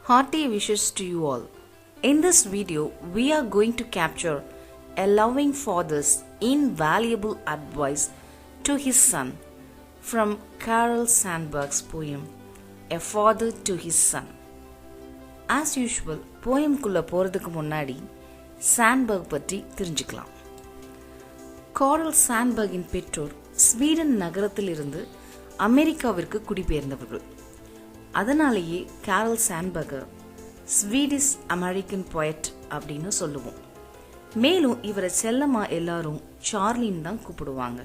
Hearty wishes to you all. In this video, we are going to capture a loving father's invaluable advice to his son from Carl Sandburg's poem, A Father to His Son. As usual, poem குள்ள போறதுக்கு முன்னாடி Sandberg பற்றி தெரிஞ்சுக்கலாம். Curl சாண்ட்பர்கின் பெற்றோர் Sweden நகரத்திலிருந்து அமெரிக்காவிற்கு குடிபெயர்ந்தவர்கள். அதனாலேயே carol சாண்ட்பர்கர் Swedish American poet அப்படின்னு சொல்லுவோம். மேலும் இவரை செல்லமா எல்லாரும் சார்லின்னு தான் கூப்பிடுவாங்க.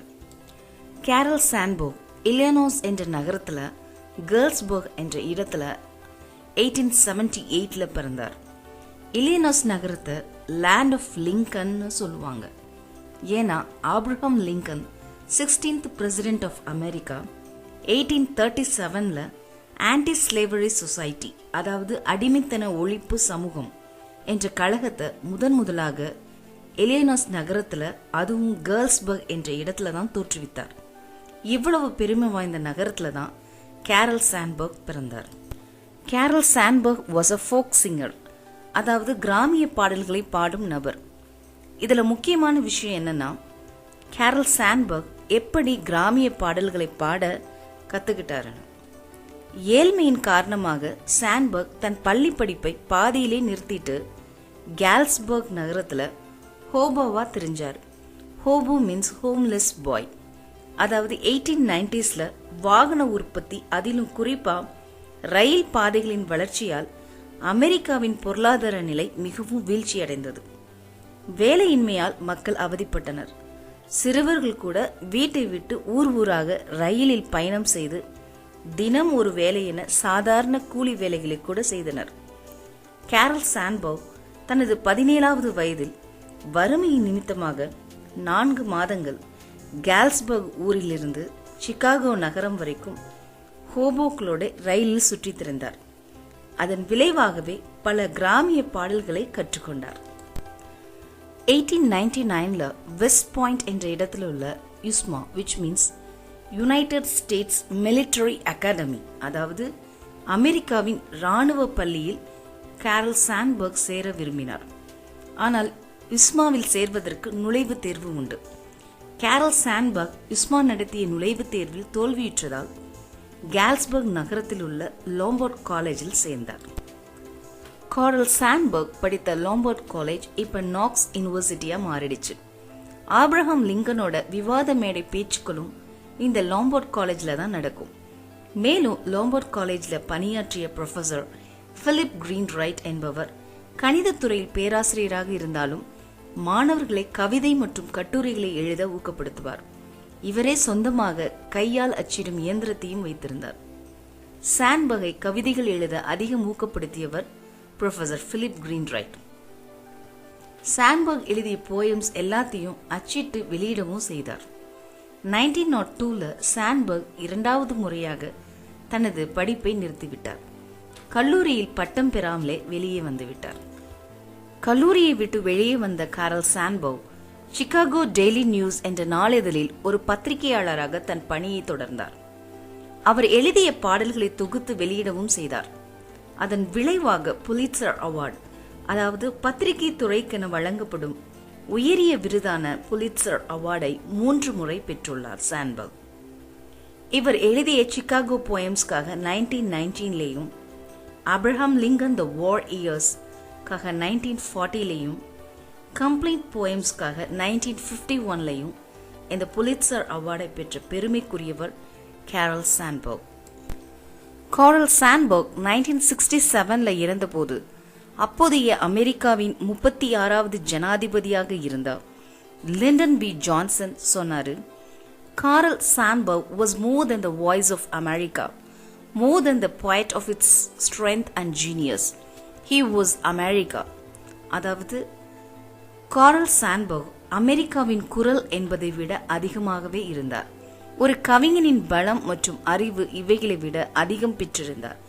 கேரல் சாண்ட்பர்க் இல்லினாய்ஸ் என்ற நகரத்துல கேர்ல்ஸ்பர்க் என்ற இடத்துல 1878 பிறந்தார். இல்லினாய்ஸ் நகரத்தை லேண்ட் ஆஃப் லிங்கன்னு சொல்லுவாங்க. ஏன்னா Abraham Lincoln 16th president of America 1837 anti slavery society, அதாவது அடிமைத்தன ஒழிப்பு சமூகம் என்ற கழகத்தை முதலாக இல்லினாய்ஸ் நகரத்துல, அதுவும் கேர்ல்ஸ்பர்க் என்ற இடத்துல தான் தோற்றுவித்தார். இவ்வளவு பெருமை வாய்ந்த நகரத்துல தான் கேரல் சாண்ட்பர்க் பிறந்தார். Carl Sandburg was a folk singer, அதாவது கிராமிய பாடல்களை பாடும் நபர். இதுல முக்கியமான விஷயம் என்னன்னா, கேரல் சாண்ட்பர்க் எப்படி கிராமிய பாடல்களை பாட கத்துக்கிட்டாருன்னு. ஏழ்மையின் காரணமாக சாண்ட்பர்க் தன் பள்ளி படிப்பை பாதியிலே நிறுத்திட்டு கேல்ஸ்பர்க் நகரத்துல ஹோபோவா தெரிஞ்சார். ஹோபோ மீன்ஸ் ஹோம்லெஸ் பாய். அதாவது 1890s வாகன உற்பத்தி, அதிலும் குறிப்பா ரயில் பாதைகளின் வளர்ச்சியால் அமெரிக்காவின் பொருளாதார நிலை மிகவும் வீழ்ச்சியடைந்தது. வேலையின்மையால் மக்கள் அவதிப்பட்டனர். சிறுவர்கள் கூட வீட்டை விட்டு ஊராக ரயிலில் பயணம் செய்து தினம் ஒரு வேலை என சாதாரண கூலி வேலைகளை கூட செய்தனர். கேரல் சாண்ட்பர்க் தனது 17வது வயதில் வறுமையின் நிமித்தமாக 4 மாதங்கள் கேல்ஸ்பர்க் ஊரிலிருந்து சிகாகோ நகரம் வரைக்கும் ஹோபோக்களோட ரயிலில் சுற்றித் திரிந்தார். அதன் விளைவாகவே பல கிராமிய பாடல்களை கற்றுக்கொண்டார். 1899 வெஸ்ட் பாயிண்ட் என்ற இடத்தில் உள்ள யுஸ்மா, which means United states military academy, அதாவது அமெரிக்காவின் இராணுவ பள்ளியில் கேரல் சாண்ட்பர்க் சேர விரும்பினார். ஆனால் யுஸ்மாவில் சேர்வதற்கு நுழைவுத் தேர்வு உண்டு. கேரல் சாண்ட்பர்க் யுஸ்மா நடத்திய நுழைவுத் தேர்வில் தோல்வியுற்றதால் கேல்ஸ்பர்க் நகரத்தில் உள்ள லோம்போர்ட் காலேஜில் சேர்ந்தார். கார்ல் சாண்ட்பர்க் படித்த லோம்போர்ட் காலேஜ் இப்ப நாக்ஸ் யூனிவர்சிட்டியா மாறிடுச்சு. ஆப்ரஹாம் லிங்கனோட விவாத மேடை பேச்சுக்களும் இந்த லோம்போர்ட் காலேஜ்ல தான் நடக்கும். மேலும் லோம்போர்ட் காலேஜ்ல பணியாற்றிய ப்ரொஃபசர் பிலிப் கிரீன்ரைட் என்பவர் கணிதத்துறையில் பேராசிரியராக இருந்தாலும் மாணவர்களை கவிதை மற்றும் கட்டுரைகளை எழுத ஊக்கப்படுத்துவார். இவரே சொந்தமாக கையால் அச்சிடும் இயந்திரத்தையும் வைத்திருந்தார். சாண்ட்பர்கை கவிதைகள் எழுத அதிகம் ஊக்கப்படுத்தியவர் ப்ரொஃபசர் பிலிப் கிரீன்ரைட். சாண்ட்பர்க் எழுதிய போயம்ஸ் எல்லாத்தையும் அச்சிட்டு வெளியிடவும் செய்தார். 1902 சாண்ட்பர்க் 2வது முறையாக தனது படிப்பை நிறுத்திவிட்டார். கல்லூரியில் பட்டம் பெறாமலே வெளியே வந்துவிட்டார். கல்லூரியை விட்டு வெளியே வந்த Carl Sandburg Chicago Daily News என்ற நாளிதழில் ஒரு பத்திரிகையாளராக தன் பணியை தொடர்ந்தார். அவர் எழுதிய பாடல்களை தொகுத்து வெளியிடவும் செய்தார். அதன் விளைவாக புலிட்சர் அவார்டு, அதாவது பத்திரிகை துறைக்கென வழங்கப்படும் உயரிய விருதான புலிட்சர் அவார்டை 3 முறை பெற்றுள்ளார் சாண்ட்பர்க். இவர் எழுதிய சிகாகோ போயம்ஸ்காக 1919 ஆப்ரஹாம் லிங்கன் த வார் இயர்ஸ்காக 1940 கம்ப்ளீட் போயம்ஸ்காக 1951 இந்த புலிட்சர் அவார்டை பெற்ற பெருமைக்குரியவர் கேரல் சாண்ட்பர்க். கார்ல் சாண்ட்பர்க் 1967 இறந்தபோது அப்போதைய அமெரிக்காவின் 36வது ஜனாதிபதியாக இருந்தார் லிண்டன் பி ஜான்சன் சொன்னாரு, Carl Sandburg was more than the voice of America, more than the poet of its strength and genius. He was America. அதாவது கார்ல் சாண்ட்பர்க் அமெரிக்காவின் குரல் என்பதை விட அதிகமாகவே இருந்தார். ஒரு கவிஞனின் பலம் மற்றும் அறிவு இவைகளை விட அதிகம் பெற்றிருந்தார்.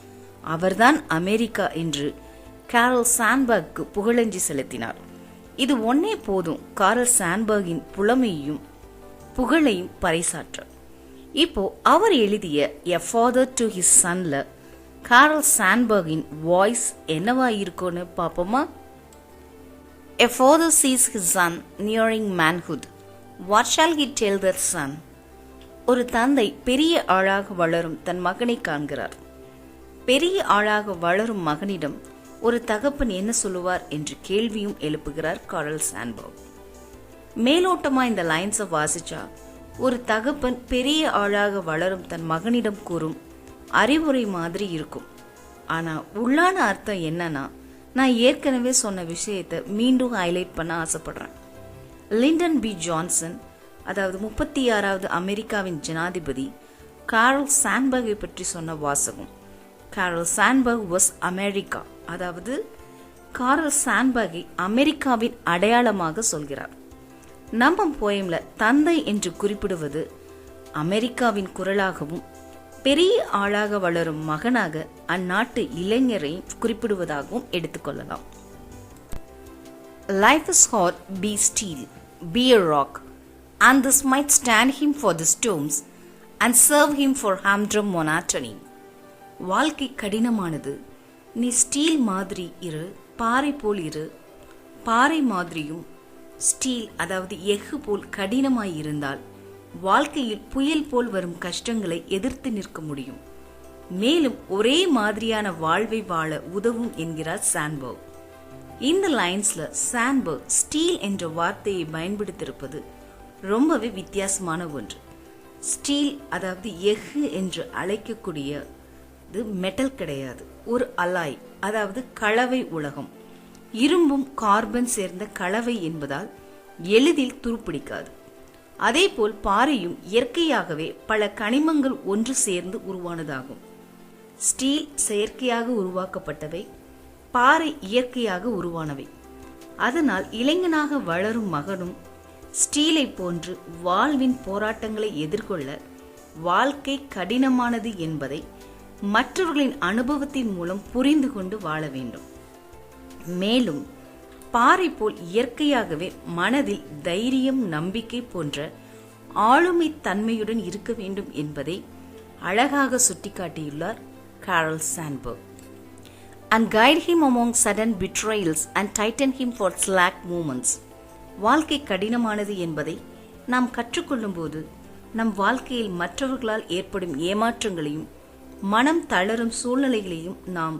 அவர்தான் அமெரிக்கா என்று கேரல் சாண்ட்பர்க்கு புகழஞ்சி செலுத்தினார். இது ஒன்னே போதும் கார்ல் சாண்ட்பர்கின் புலமையையும் புகழையும் பறைசாற்ற. இப்போ அவர் எழுதிய எ ஃபாதர் டு ஹிஸ் சன்ல காரல் சாண்ட்பர்கின் வாய்ஸ் என்னவா இருக்கும்னு பாப்போமா? A father sees his son nearing manhood. What shall he tell that son? ஒரு தந்தை பெரிய ஆளாக வளரும் தன் மகனை காண்கிறார். பெரிய ஆளாக வளரும் மகனிடம் ஒரு தகப்பன் என்ன சொல்லுவார் என்று கேள்வியும் எழுப்புகிறார் காரல் சாண்ட்பர்க். மேலோட்டமா இந்த லைன்ஸை வாசிச்சா ஒரு தகப்பன் பெரிய ஆளாக வளரும் தன் மகனிடம் கூறும் அறிவுரை மாதிரி இருக்கும். ஆனா உள்ளான அர்த்தம் என்னன்னா, நான் ஏற்கனவே சொன்ன விஷயத்தை மீண்டும் ஹைலைட் பண்ண ஆசைப்படுறேன். லிண்டன் பி ஜான்சன், அதாவது 36வது அமெரிக்காவின் ஜனாதிபதி, காரல் சாண்ட்பர்கை பற்றி சொன்ன வாசகம். காரல் சாண்ட்பர்க் வாஸ் அமெரிக்கா, அதாவது காரல் சாண்ட்பர்கை அமெரிக்காவின் அடையாளமாக சொல்கிறார். நம்ம போயம்ல தந்தை என்று குறிப்பிடுவது அமெரிக்காவின் குரலாகவும் பெரிய ஆளாக வளரும் மகனாக அந்நாட்டு இளைஞரை குறிப்பிடுவதாகவும் எடுத்துக்கொள்ளலாம். Life is hot, be steel, be a rock, and this might stand him for the storms and serve him for humdrum monotony. வாழ்க்கை கடினமானது, நீ ஸ்டீல் மாதிரி இரு, பாறை போல் இரு. பாறை மாதிரியும் ஸ்டீல், அதாவது எஃகு போல் கடினமாய் இருந்தால் வாழ்க்கையில் புயல் போல் வரும் கஷ்டங்களை எதிர்த்து நிற்க முடியும். மேலும் ஒரே மாதிரியான வாழ்வை வாழ உதவும் என்கிறார் சாண்ட்பர்க். இந்த லைன்ஸ்ல சாண்ட்பர்க் ஸ்டீல் என்ற வார்த்தையை பயன்படுத்தியிருப்பது ரொம்பவே வித்தியாசமான ஒன்று. ஸ்டீல், அதாவது எஃகு என்று அழைக்கக்கூடியது மெட்டல் கிடையாது, ஒரு அலாய், அதாவது கலவை உலகம். இரும்பும் கார்பன் சேர்ந்த கலவை என்பதால் எளிதில் துருப்பிடிக்காது. அதேபோல் பாறையும் இயற்கையாகவே பல கனிமங்கள் ஒன்று சேர்ந்து உருவானதாகும். ஸ்டீல் செயற்கையாக உருவாக்கப்பட்டவை, பாறை இயற்கையாக உருவானவை. அதனால் இளைஞனாக வளரும் மகனும் ஸ்டீலை போன்று வாழ்வின் போராட்டங்களை எதிர்கொள்ள வாழ்க்கை கடினமானது என்பதை மற்றவர்களின் அனுபவத்தின் மூலம் புரிந்து கொண்டு வாழ வேண்டும். மேலும் பாறை போல் இயற்கையாகவே மனதில் தைரியம், நம்பிக்கை போன்ற ஆளுமை தன்மையுடன் இருக்க வேண்டும் என்பதை அழகாக சுட்டிக்காட்டியுள்ளார் காரல் Sandberg. And guide him among sudden betrayals and tighten him for slack moments. வாழ்க்கை கடினமானது என்பதை நாம் கற்றுக்கொள்ளும் போது நம் வாழ்க்கையில் மற்றவர்களால் ஏற்படும் ஏமாற்றங்களையும் மனம் தளரும் சூழ்நிலைகளையும் நாம்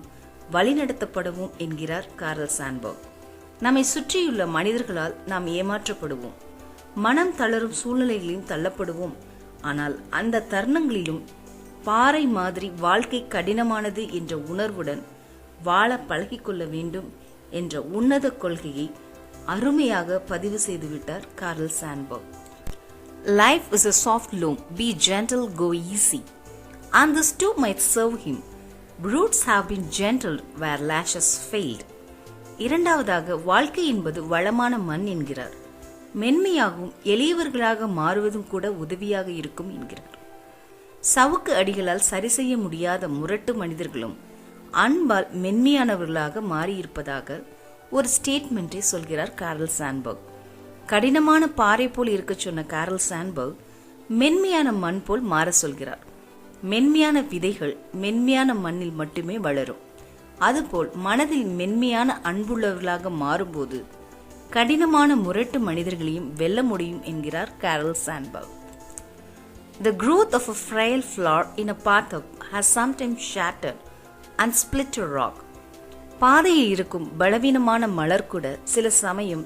வழிநடத்தப்படுவோம் என்கிறார் காரல் சாண்ட்பர்க். நம்மை சுற்றியுள்ள மனிதர்களால் நாம் ஏமாற்றப்படுவோம், மனம் தளரும் சூழ்நிலைகளையும் தள்ளப்படுவோம். ஆனால் அந்த தருணங்களிலும் பாறை மாதிரி வாழ்க்கை கடினமானது என்ற உணர்வுடன் வாழ பழகிக்கொள்ள வேண்டும் என்ற உன்னத கொள்கையை அருமையாக பதிவு செய்துவிட்டார் காரல் Sandberg. Life is a soft loam, be gentle, go easy, and this too might serve him. Brutes have been gentled where lashes failed. இரண்டாவதாக, வாழ்க்கை என்பது வளமான மண் என்கிறார். மென்மையாகவும் எளியவர்களாக மாறுவதும் கூட உதவியாக இருக்கும் என்கிறார். சவுக்கு அடிகளால் சரி செய்ய முடியாத முரட்டு மனிதர்களும் அன்பால் மென்மையானவர்களாக மாறியிருப்பதாக ஒரு ஸ்டேட்மெண்டை சொல்கிறார் காரல் சாண்ட்பர்க். கடினமான பாறை போல் இருக்க சொன்ன காரல் சாண்ட்பர்க் மென்மையான மண் போல் மாற சொல்கிறார். மென்மையான விதைகள் மென்மையான மண்ணில் மட்டுமே வளரும். அதுபோல் மனதில் மென்மையான அன்புள்ளவர்களாக மாறும்போது கடினமான முரட்டு மனிதர்களையும் வெல்ல முடியும் என்கிறார் காரல் Sandberg. The growth of a frail flower in a path has sometimes shattered and split a rock. பாதையில் இருக்கும் பலவீனமான மலர் கூட சில சமயம்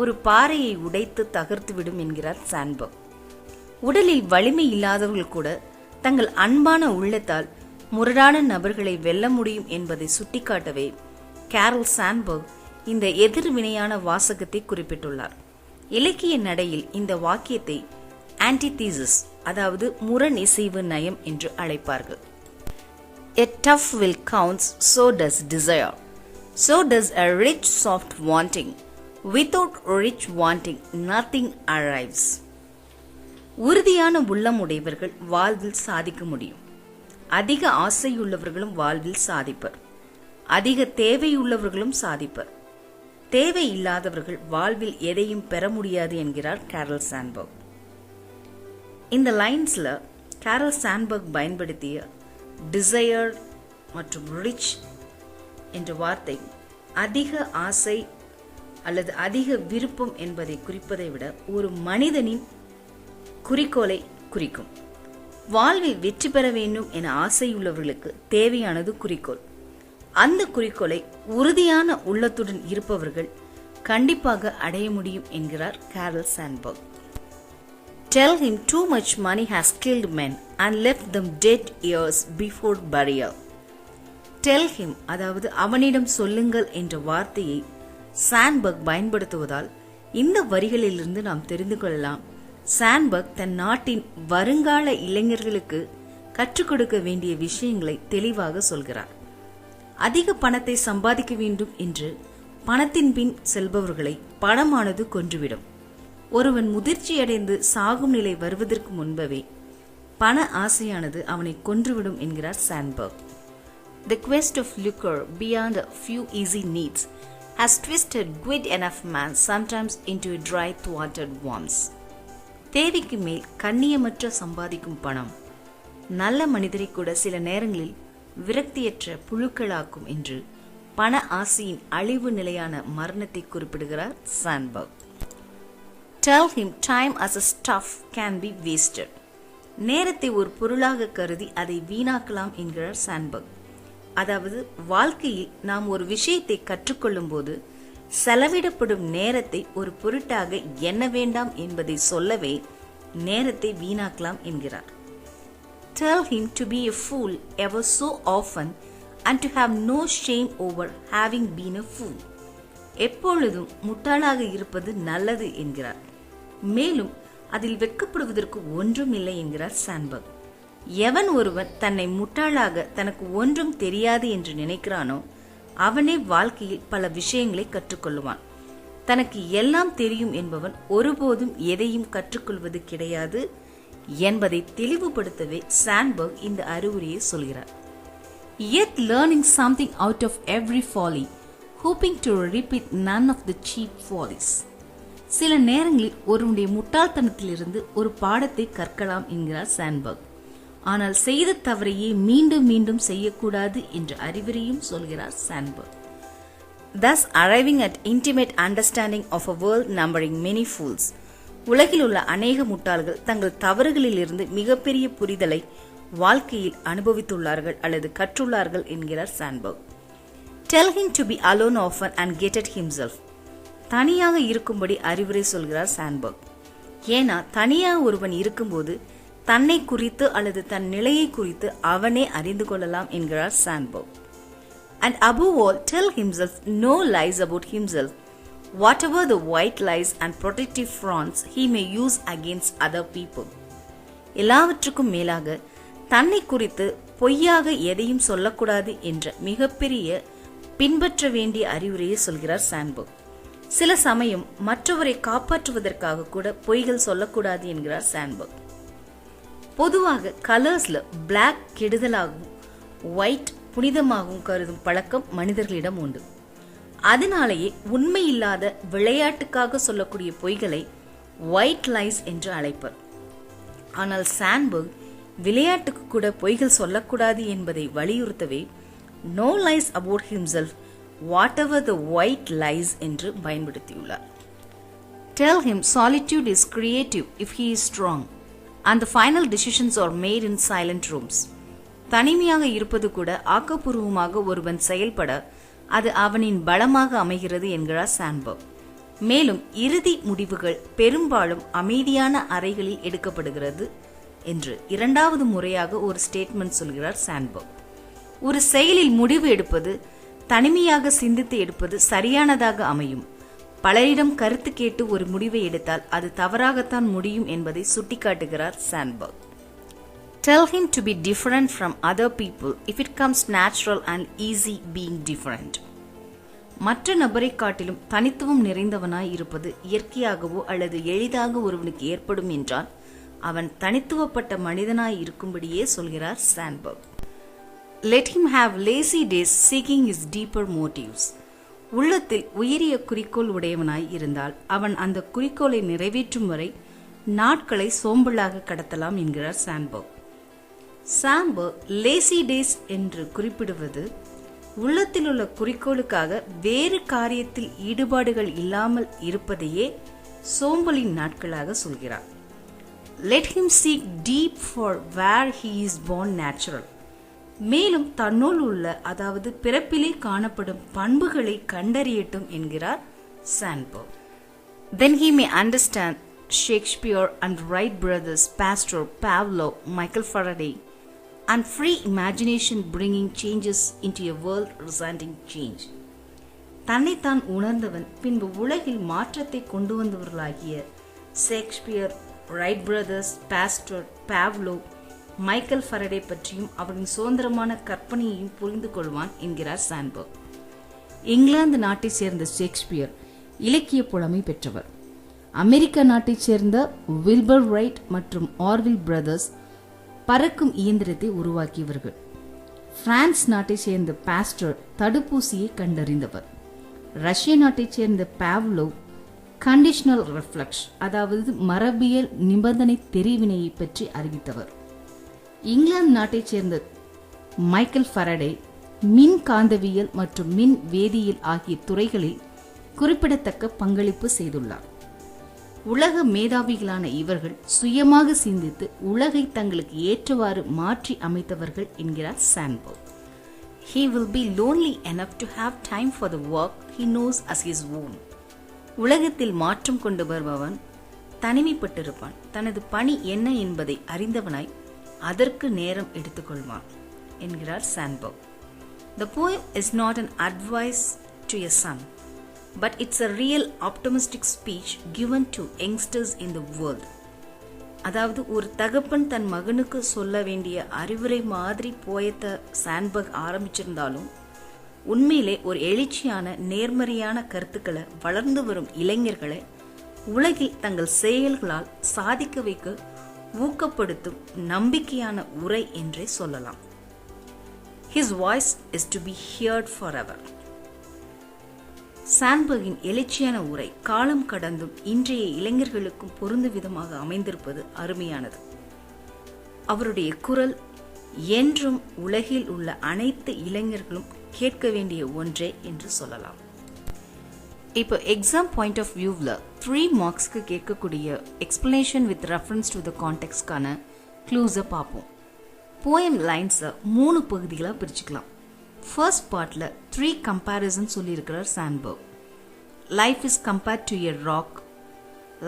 ஒரு பாறையை உடைத்து தகர்த்துவிடும் என்கிறார் சாண்ட்பர்க். உடலில் வலிமை இல்லாதவர்கள் கூட தங்கள் அன்பான உள்ளத்தால் முரடான நபர்களை வெல்ல முடியும் என்பதை சுட்டிக்காட்டவே காரல் சாண்ட்பர்க் இந்த எதிர்வினையான வாசகத்தை குறிப்பிட்டுள்ளார். இலக்கிய நடையில் இந்த வாக்கியத்தை ஆன்டிதீசிஸ், அதாவது முரண் இசைவு நயம் என்று அழைப்பார்கள். A tough will counts, so does desire. So does a rich soft wanting. Without rich wanting, nothing arrives. உறுதியான உள்ளம் உடையவர்கள் வாழ்வில் சாதிக்க முடியும். அதிக ஆசையுள்ளவர்களும் வாழ்வில் சாதிப்பர். அதிக தேவையுள்ளவர்களும் சாதிப்பர். தேவை இல்லாதவர்கள் வாழ்வில் எதையும் பெற முடியாது என்கிறார் காரல் சாண்ட்பர்க். இந்த லைன்ஸ்ல காரல் சாண்ட்பர்க் பயன்படுத்திய டிசையர், மற்றும் ரிச் என்ற வார்த்தை அதிக ஆசை அல்லது அதிக விருப்பம் என்பதை குறிப்பதை விட ஒரு மனிதனின் குறிக்கோளை குறிக்கும். வாழ்வில் வெற்றி பெற வேண்டும் என ஆசையுள்ளவர்களுக்கு தேவையானது குறிக்கோள். அந்த குறிக்கோளை உறுதியான உள்ளத்துடன் இருப்பவர்கள் கண்டிப்பாக அடைய முடியும் என்கிறார் Carl Sandburg. Tell him too much money has killed men and left them dead years before burial. Tell him, அதாவது அவனிடம் சொல்லுங்கள் என்ற வார்த்தையை சாண்ட்பர்க் பயன்படுத்துவதால் இந்த வரிகளிலிருந்து நாம் தெரிந்து கொள்ளலாம், சாண்ட்பர்க் தன் நாட்டின் வருங்கால இளைஞர்களுக்கு கற்றுக் கொடுக்க வேண்டிய விஷயங்களை தெளிவாக சொல்கிறார். அதிக பணத்தை சம்பாதிக்க வேண்டும் என்று பணத்தின் பின் செல்பவர்களை பணமானது கொன்றுவிடும். ஒருவன் முதிர்ச்சியடைந்து சாகும் நிலை வருவதற்கு முன்பவே பண ஆசையானது அவனை கொன்றுவிடும் என்கிறார் Sandberg. The quest of lucre beyond a few easy needs has twisted good enough man sometimes into a dry thwarted worms. தேவைக்கு மேல் கண்ணியமற்ற சம்பாதிக்கும் பணம் நல்ல மனிதரை கூட சில நேரங்களில் விரக்தியற்ற புழுக்களாக்கும் என்று பண ஆசையின் அழிவு நிலையான மரணத்தை குறிப்பிடுகிறார் Sandberg. Tell him time as a stuff can be wasted. நேரத்தை ஒரு பொருளாக கருதி அதை வீணாக்கலாம் என்கிறார் சாண்ட்பர்க். அதாவது வாழ்க்கையில் நாம் ஒரு விஷயத்தை கற்றுக்கொள்ளும் போது செலவிடப்படும் நேரத்தை ஒரு பொருட்டாக எண்ண வேண்டாம் என்பதை சொல்லவே நேரத்தை வீணாக்கலாம் என்கிறார். Tell him to be a fool ever so often and to have no shame over having been a fool. எப்பொழுதும் முட்டாளாக இருப்பது நல்லது என்கிறார். மேலும் அதில் வெட்கப்படுவதற்கு ஒன்றும் இல்லை என்கிறார் சாண்ட்பர்க். எவன் ஒருவன் தன்னை முட்டாளாக தனக்கு ஒன்றும் தெரியாது என்று நினைக்கிறானோ அவனே வாழ்க்கையில் பல விஷயங்களை கற்றுக்கொள்ளுவான். தனக்கு எல்லாம் தெரியும் என்பவன் ஒருபோதும் எதையும் கற்றுக்கொள்வது கிடையாது என்பதை தெளிவுபடுத்தவே சாண்ட்பர்க் இந்த அறிவுரையை சொல்கிறார். Yet learning something out of every folly, hoping to repeat none of the cheap follies. சில நேரங்களில் ஒருவனுடைய முட்டாள்தனத்திலிருந்து ஒரு பாடத்தை கற்கலாம் என்கிறார் சாண்ட்பர்க். ஆனால் செய்த தவறையே மீண்டும் மீண்டும் செய்யக்கூடாது என்ற அறிவுரையும் சொல்கிறார் Sandberg. Thus arriving at intimate understanding of a world numbering many fools. உலகில் உள்ள அநேக முட்டாள்கள் தங்கள் தவறுகளிலிருந்து மிகப்பெரிய புரிதலை வாழ்க்கையில் அனுபவித்துள்ளார்கள் அல்லது கற்றுள்ளார்கள் என்கிறார் Sandberg. Tell him to be alone often and get at himself. தனியாக இருக்கும்படி அறிவுரை சொல்கிறார் சாண்ட்பர்க். ஏன்னா தனியாக ஒருவன் இருக்கும்போது தன்னை குறித்து அல்லது தன் நிலையை குறித்து அவனே அறிந்து கொள்ளலாம் என்கிறார் Sandberg. And above all, tell himself no lies about himself, whatever the white lies and protective fronts he may use against other people. எல்லாவற்றுக்கும் மேலாக தன்னை குறித்து பொய்யாக எதையும் சொல்லக்கூடாது என்ற மிகப்பெரிய பின்பற்ற வேண்டிய அறிவுரையை சொல்கிறார் சாண்ட்பர்க். சில சமயம் மற்றவரை காப்பாற்றுவதற்காக கூட பொய்கள் சொல்லக்கூடாது என்கிறார் சாண்ட்பர்க். பொதுவாக கலர்ஸ்ல பிளாக் கெடுதலாகவும் ஒயிட் புனிதமாகவும் கருதும் பழக்கம் மனிதர்களிடம் உண்டு. அதனாலேயே உண்மையில்லாத விளையாட்டுக்காக சொல்லக்கூடிய பொய்களை ஒயிட் லைஸ் என்று அழைப்பர். ஆனால் சாண்ட்பர்க் விளையாட்டுக்கு கூட பொய்கள் சொல்லக்கூடாது என்பதை வலியுறுத்தவே no lies about himself, whatever the white lies என்று பயன்படுத்தியுள்ளார். Tell him solitude is creative if he is strong and the final decisions are made in silent rooms. தனிமையாக இருப்பது கூட ஆக்கப்பூர்வமாக ஒருவன் செயல்பட அது அவனின் பலமாக அமைகிறது என்கிறார் சாண்ட்பர்க். மேலும் இறுதி முடிவுகள் பெரும்பாலும் அமைதியான அறைகளில் எடுக்கப்படுகிறது என்று இரண்டாவது முறையாக ஒரு ஸ்டேட்மெண்ட் சொல்கிறார் சாண்ட்பர்க். ஒரு செயலில் முடிவு எடுப்பது தனிமையாக சிந்தித்து எடுப்பது சரியானதாக அமையும். பலரிடம் கருத்து கேட்டு ஒரு முடிவை எடுத்தால் அது தவறாகத்தான் முடியும் என்பதை சுட்டிக்காட்டுகிறார் Sandberg. Tell him to be different from other people if it comes natural and easy being different. மற்ற நபரை காட்டிலும் தனித்துவம் நிறைந்தவனாய் இருப்பது இயற்கையாகவோ அல்லது எளிதாக ஒருவனுக்கு ஏற்படும் என்றால் அவன் தனித்துவப்பட்ட மனிதனாய் இருக்கும்படியே சொல்கிறார் Sandberg. Let him have lazy days seeking his deeper motives. உள்ளத்தில் உயரிய குறிக்கோள் உடையவனாய் இருந்தால் அவன் அந்த குறிக்கோளை நிறைவேற்றும் வரை நாட்களை சோம்பலாக கடத்தலாம் என்கிறார் சாண்ட்பர்க். சாம்பர்க் லேசி டேஸ் என்று குறிப்பிடுவது உள்ளத்தில் உள்ள குறிக்கோளுக்காக வேறு காரியத்தில் ஈடுபாடுகள் இல்லாமல் இருப்பதையே சோம்பலின் நாட்களாக சொல்கிறார். Let him seek deep for where he is born natural. மேலும் தன்னுள் உள்ள அதாவது பிறப்பிலே காணப்படும் பண்புகளை கண்டறியட்டும் என்கிறார் Sandberg. Then he may understand Shakespeare and Wright brothers, Pastor, Pavlov, Michael Faraday, and free imagination bringing changes into a world resenting change. தன்னைத்தான் உணர்ந்தவன் பின்பு உலகில் மாற்றத்தை கொண்டு வந்தவர்களாகிய Shakespeare, Wright brothers, Pasteur, Pavlov, Michael Faraday பற்றியும் அவரின் சுதந்திரமான கற்பனையையும் புரிந்து கொள்வான் என்கிறார் சாண்ட்பர்க். இங்கிலாந்து நாட்டைச் சேர்ந்த ஷேக்ஸ்பியர் இலக்கிய புலமை பெற்றவர். அமெரிக்க நாட்டைச் சேர்ந்த வில்பர் ரைட் மற்றும் ஆர்வில் பிரதர்ஸ் பறக்கும் இயந்திரத்தை உருவாக்கியவர்கள். பிரான்ஸ் நாட்டைச் சேர்ந்த பாஸ்டர் தடுப்பூசியை கண்டறிந்தவர். ரஷ்ய நாட்டைச் சேர்ந்த பாவ்லோ கண்டிஷனல் ரிஃப்ளெக்ஸ் அதாவது மரபியல் நிபந்தனை தெரிவினையை பற்றி அறிவித்தவர். இங்கிலாந்து நாட்டைச் சேர்ந்த மைக்கேல் ஃபரடே மின் காந்தவியல் மற்றும் மின் வேதியியல் ஆகிய துறைகளில் குறிப்பிடத்தக்க பங்களிப்பு செய்துள்ளார். உலக மேதாவிகளான இவர்கள் சுயமாக சிந்தித்து உலகை தங்களுக்கு ஏற்றவாறு மாற்றி அமைத்தவர்கள் என்கிறார் Sandberg. He will be lonely enough to have time for the work he knows as his own. உலகத்தில் மாற்றம் கொண்டு வருபவன் தனிமைப்பட்டிருப்பான். தனது பணி என்ன என்பதை அறிந்தவனாய் அதற்கு நேரம் எடுத்துக்கொள்வான் என்கிறார் Sandberg. The poem is not an advice to a son, but it's a real optimistic speech given to youngsters in the world. அதாவது ஒரு தகப்பன் தன் மகனுக்கு சொல்ல வேண்டிய அறிவுரை மாதிரி போயத்தை சாண்ட்பர்க் ஆரம்பிச்சிருந்தாலும் உண்மையிலே ஒரு எழுச்சியான நேர்மறையான கருத்துக்களை வளர்ந்து வரும் இளைஞர்களை உலகில் தங்கள் செயல்களால் சாதிக்க வைக்க ஊக்கப்படுத்தும் நம்பிக்கையான உரை என்றே சொல்லலாம். His voice is to be heard forever. சாண்ட்பர்கின் எழுச்சியான உரை காலம் கடந்தும் இன்றைய இளைஞர்களுக்கும் பொருந்தும் விதமாக அமைந்திருப்பது அருமையானது. அவருடைய குரல் என்றும் உலகில் உள்ள அனைத்து இளைஞர்களும் கேட்க வேண்டிய ஒன்றே என்று சொல்லலாம். இப்போ எக்ஸாம் பாயிண்ட் ஆஃப் வியூவில் 3 மார்க்ஸ்க்கு கேட்கக்கூடிய explanation with reference to the கான்டெக்ட்ஸ்க்கான க்ளூஸை பார்ப்போம். போயம் லைன்ஸை 3 பகுதிகளாக பிரிச்சுக்கலாம். ஃபர்ஸ்ட் பார்ட்டில் 3 கம்பேரிசன் சொல்லியிருக்கிறார் Sandburg. Life is compared to a rock,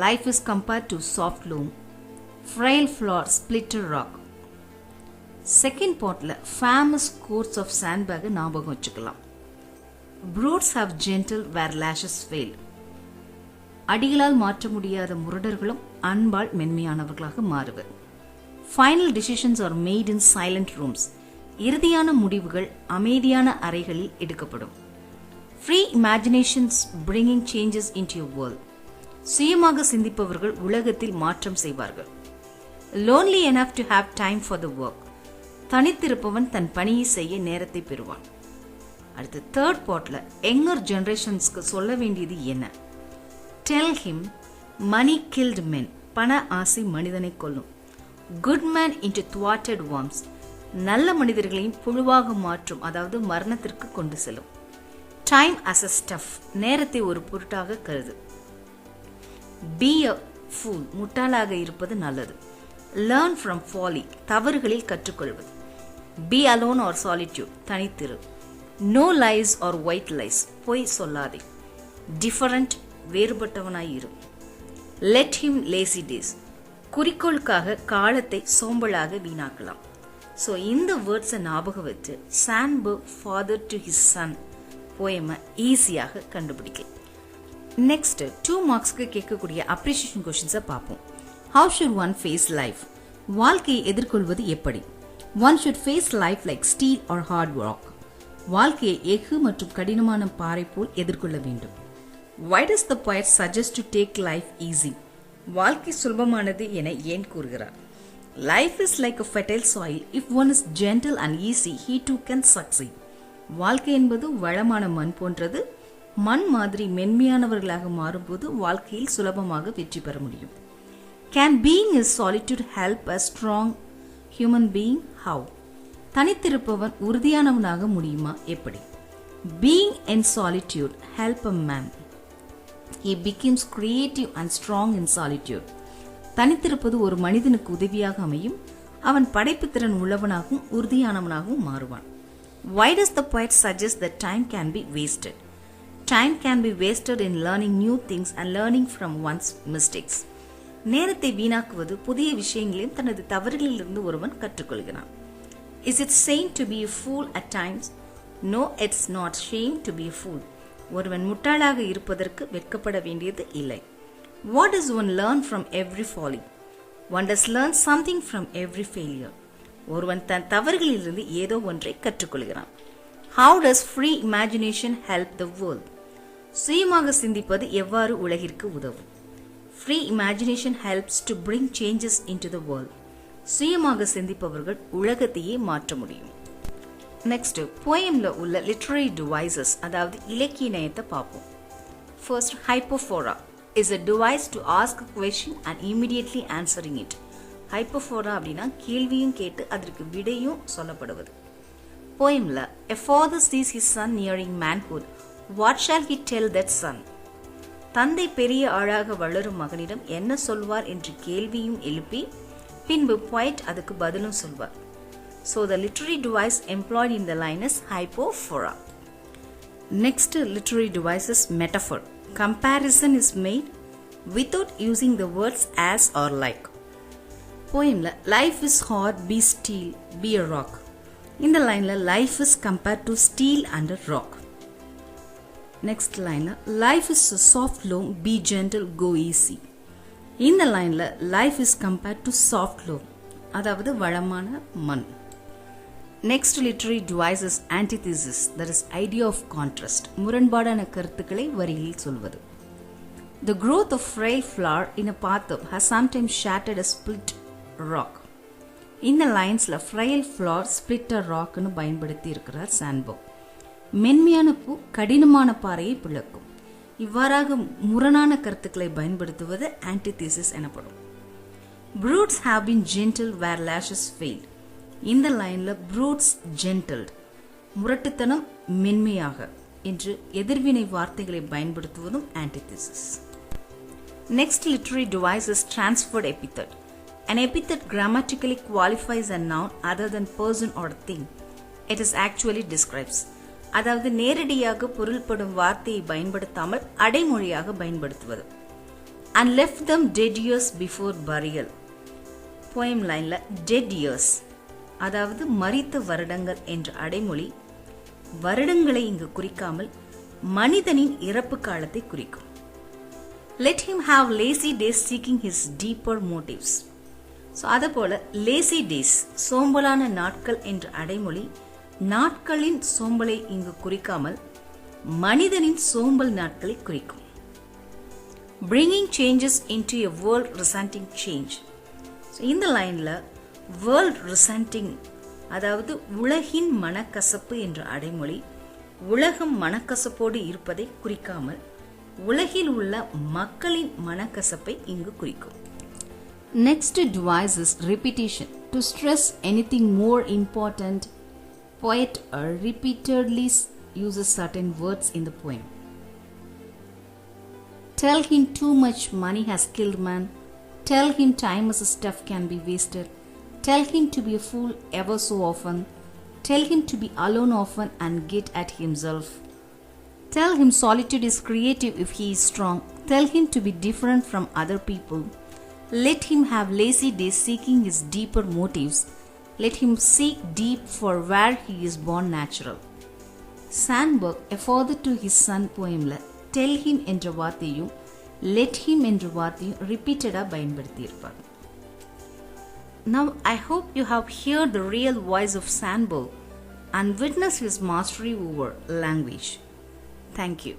life is compared to soft loom, frail flower splitter rock. Second பார்ட்டில் ஃபேமஸ் கோட்ஸ் ஆஃப் சாண்ட்பர்கை ஞாபகம் வச்சுக்கலாம். Brutes have gentle where lashes fail. அடிகளால் மாற்ற முடியாத முரடர்களும் அன்பால் மென்மையானவர்களாக மாறுவர். Final decisions are made in silent rooms. இறுதியான முடிவுகள் அமைதியான அறைகளில் எடுக்கப்படும். Free imaginations bringing changes into your world. சுயமாக சிந்திப்பவர்கள் உலகத்தில் மாற்றம் செய்வார்கள். Lonely enough to have time for the work. தனித்திருப்பவன் தன் பணியை செய்ய நேரத்தை பெறுவான். அடுத்து தேர்ட் பார்ட்ல யங்கர் ஜெனரேஷன்ஸ்க்கு சொல்ல வேண்டியது என்ன? Tell him money killed men. பண ஆசை மனிதனை கொல்லும். Good man into thwarted worms. நல்ல மனிதர்களையும் புழுவாக மாற்றும், அதாவது மரணத்திற்கு கொண்டு செல்லும். Time as a stuff. நேரத்தை ஒரு பொருட்டாக கருது. Be a fool. முட்டாளாக இருப்பது நல்லது. Learn from folly. தவறுகளில் கற்றுக்கொள்வது. Be alone or solitude. தனித்திரு. No lies or white lies. பொய் சொல்லாதே. Different. வேறுபட்டவனாயிரு. Let him lazy days. குறிக்கோளுக்காக காலத்தை சோம்பலாக வீணாக்கலாம். ஸோ இந்த வேர்ட்ஸை ஞாபகம் வச்சு Sandburg father to his son போயமை ஈஸியாக கண்டுபிடிக்கலாம். நெக்ஸ்ட் 2 மார்க்ஸ்க்கு கேட்கக்கூடிய அப்ரிசியேஷன் கொஸ்டின்ஸை பார்ப்போம். How should one face life? வாழ்க்கையை எதிர்கொள்வது எப்படி? One should face life like steel or hard rock. வாழ்க்கையை எஃகு மற்றும் கடினமான பாறை போல் எதிர்கொள்ள வேண்டும். Why does the poet suggest to take life easy? வாழ்க்கை சுலபமானது என ஏன் கூறுகிறார்? Life is like a fertile soil. If one is gentle and easy, he too can succeed. வாழ்க்கை என்பது வளமான மண் போன்றது. மண் மாதிரி மென்மையானவர்களாக மாறும்போது வாழ்க்கையில் சுலபமாக வெற்றி பெற முடியும். Can being in solitude help a strong human being? How? தனித்திருப்பவன் உறுதியானவனாக முடியுமா? எப்படி? Being in solitude help a man. He becomes creative and strong in solitude. தனித்திருப்பது ஒரு மனிதனுக்கு உதவியாக அமையும். அவன் படைப்புத்திறன் உள்ளவனாகவும் உறுதியானவனாகவும் மாறுவான். Why does the poet suggest that time can be wasted? Time can be wasted in learning new things and learning from one's mistakes. நேரத்தை வீணாக்குவது புதிய விஷயங்களையும் தனது தவறுகளிலிருந்து ஒருவன் கற்றுக்கொள்கிறான். Is it sane to be a fool at times? No, it's not shame to be a fool. ஒருவன் முட்டாளாக இருப்பதற்கு வெட்கப்பட வேண்டியது இல்லை. What does one learn from every folly? One does learn something from every failure. ஒருவன் தன் தவறுகளிலிருந்து ஏதோ ஒன்றை கற்றுக்கொள்கிறான். How does free imagination help the world? சுயமாக சிந்திப்பது எவ்வாறு உலகிற்கு உதவும்? Free imagination helps to bring changes into the world. சுயமாக சிந்திப்பவர்கள் உலகத்தையே மாற்ற முடியும். நெக்ஸ்ட் போயம்ல உள்ள லிட்டரரி டிவைசஸ், அதாவது இலக்கிய நயத்தை பார்ப்போம். First, hypophora is a device to ask a question and immediately answering it. ஹைப்போஃபோரா அப்படின்னா கேள்வியும் கேட்டு அதற்கு விடையும் சொல்லப்படுவது. போயம்ல a father sees his son nearing manhood. What shall he tell that son? தந்தை பெரிய ஆளாக வளரும் மகனிடம் என்ன சொல்வார் என்று கேள்வியும் எழுப்பி பின்பு poet அதுக்கு பதிலும் சொல்வார். So the literary device employed in the line is hypophora. Next literary device is metaphor. Comparison is made without using the words as or like. Poemல life is hard, be steel, be a rock. இந்த லைன்ல life is compared to steel and a rock. Next லைன்ல life is a soft loam, be gentle, go easy. இந்த லைன்ல life is compared to soft loam, அதாவது வளமான மண். Next literary device is antithesis, that is idea of contrast. முரண்பாடான கருத்துக்களை வரியில் சொல்வது. The growth of frail flower in a path has sometimes shattered a split rock. இந்த லைன்ஸ்ல frail flower split a rock னு பயன்படுத்தி இருக்கிறார் சாண்ட்பர்க். மென்மையான பூ கடினமான பாறையை பிளக்கும். இவ்வாறாக முரணான கருத்துக்களை பயன்படுத்துவது antithesis எனப்படும். Brutes have been gentle where lashes failed. இந்த லைன்ல brutes gentled, முரட்டுத்தனம் மென்மையாக என்று எதிர்வினை வார்த்தைகளை பயன்படுத்துவதும் antithesis. Next literary device is transferred epithet. An epithet grammatically qualifies a noun other than person or thing. It is actually describes. அதாவது நேரடியாக பொருள்படும் வார்த்தையை பயன்படுத்தாமல் அடைமொழியாக பயன்படுத்துவது. And left them dead years before burial. poem லைன்ல dead years, அதாவது மரித்த வருடங்கள் என்ற அடைமொழி வருடங்களை இங்கு குறிக்காமல் மனிதனின் இறப்பு காலத்தை குறிக்கும். Let him have lazy days seeking his deeper motives. So அதுபோல lazy days, சோம்பலான நாட்கள் என்ற அடைமொழி நாட்களின் சோம்பலை இங்கு குறிக்காமல் மனிதனின் சோம்பல் நாட்களை குறிக்கும். Bringing changes into a world resenting change. So இந்த லைன்ல வேர்ல்ட் ரிசென்டிங், அதாவது உலகின் மனக்கசப்பு என்ற அடைமொழி உலகம் மனக்கசப்போடு இருப்பதை குறிக்காமல் உலகில் உள்ள மக்களின் மனக்கசப்பை இங்கு குறிக்கும். Next device is repetition. To stress anything more important, poet repeatedly uses certain words in the poem. Tell him too much money has killed man. Tell him time as a stuff can be wasted. Tell him to be a fool ever so often. Tell him to be alone often and get at himself. Tell him solitude is creative if he is strong. Tell him to be different from other people. Let him have lazy days seeking his deeper motives. Let him seek deep for where he is born natural. Sandburg, a father to his son poemல tell him என்ற வார்த்தையும் let him என்ற வார்த்தையும் ரிப்பீட்டடா பயன்படுத்தி இருப்பார். Now I hope you have heard the real voice of Sandburg and witnessed his mastery over language. Thank you.